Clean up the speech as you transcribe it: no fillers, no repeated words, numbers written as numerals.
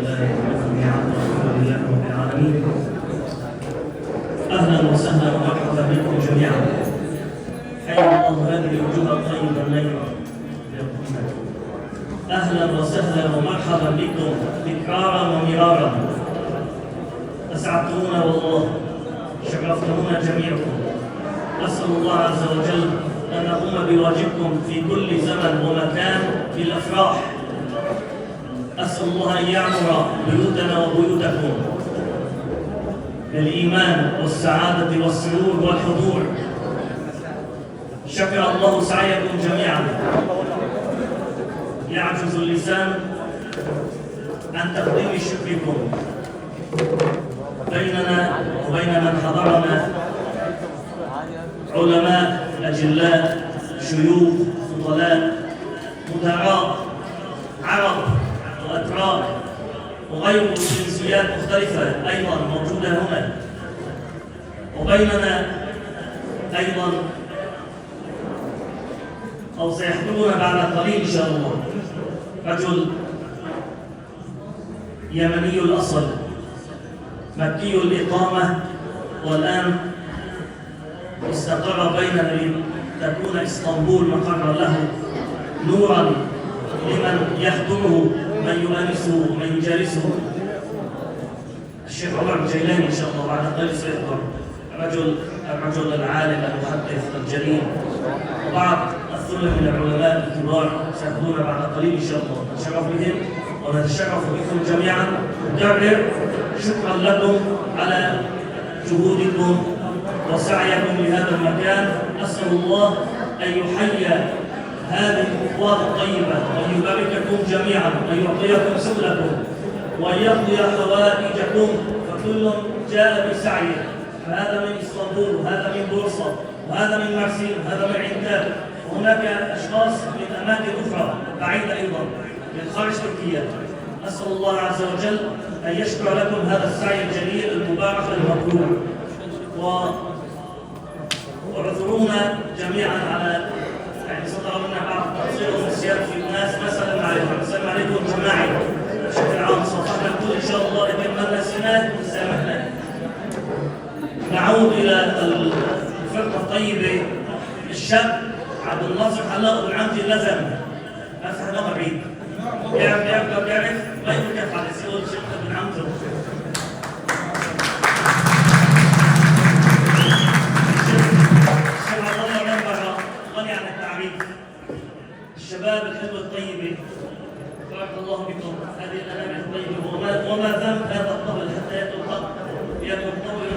لله جميعا والحمد لله رب العالمين. اهلا وسهلا ومرحبا بكم جميعا. حيا الله هذه الوجوه الطيبه النيره. اهلا وسهلا ومرحبا بكم تكرارا ومرارا. اسعدتمونا والله، شرفتمونا جميعكم. اسال الله عز وجل ان نقوم بواجبكم في كل زمن ومكان في الافراح. أسأل الله أن يعمر بيوتنا وبيوتكم بالإيمان والسعادة والسرور والحضور. شكر الله سعيكم جميعا. يعجز اللسان عن تقديم شكركم. بيننا وبين من حضرنا علماء أجلاء، شيوخ، فضلاء، مدراء، عرب وأتراك وغير جنسيات مختلفة أيضا موجودة هنا. وبيننا أيضا أو سيحضرنا بعد قليل إن شاء الله رجل يمني الأصل مكي الإقامة، والآن استقر بيننا لتكون إسطنبول مقرا له، نورا لمن يخدمه، من يؤنسه ومن يجالسه. الشيخ عمر الجيلاني إن شاء الله بعد قليل سيحضر، الرجل العالم المحدث الجليل، وبعض الثلة من العلماء الكبار سيحضرون بعد قليل إن شاء الله. نتشرف بهم ونتشرف بكم جميعا. نكرر شكرا لكم على جهودكم وسعيكم لهذا المكان. أسأل الله أن يحيي هذه الأخوات الطيبة وأن يبارككم جميعا وأن يعطيكم سبلكم وأن يقضي حوائجكم، فكل جاء بسعيه. فهذا من اسطنبول وهذا من بورصة وهذا من مرسين وهذا من عنتاب، وهناك أشخاص من أماكن أخرى بعيدة أيضا من خارج تركيا. أسأل الله عز وجل أن يشكر لكم هذا السعي الجليل المبارك المبرور. واعذرونا جميعا على صدر منا بعض التقصير والنسيان في الناس. نسأل عليكم جماعي بشكل عام. صفحنا الكل إن شاء الله، لكن من نسيناه سامحنا. نعود إلى الفرقة الطيبة. الشاب عبد الناصر حلاق بن عمتي اللزم، أفتح نظر بعيد، بيعرف ما يتكف على يسوي الشيخ بن عمتي. الشباب الحلوة الطيبة، بارك الله بكم. هذه الأنامل الطيبة، وما ذنب هذا الطبل حتى يأتوا الطبل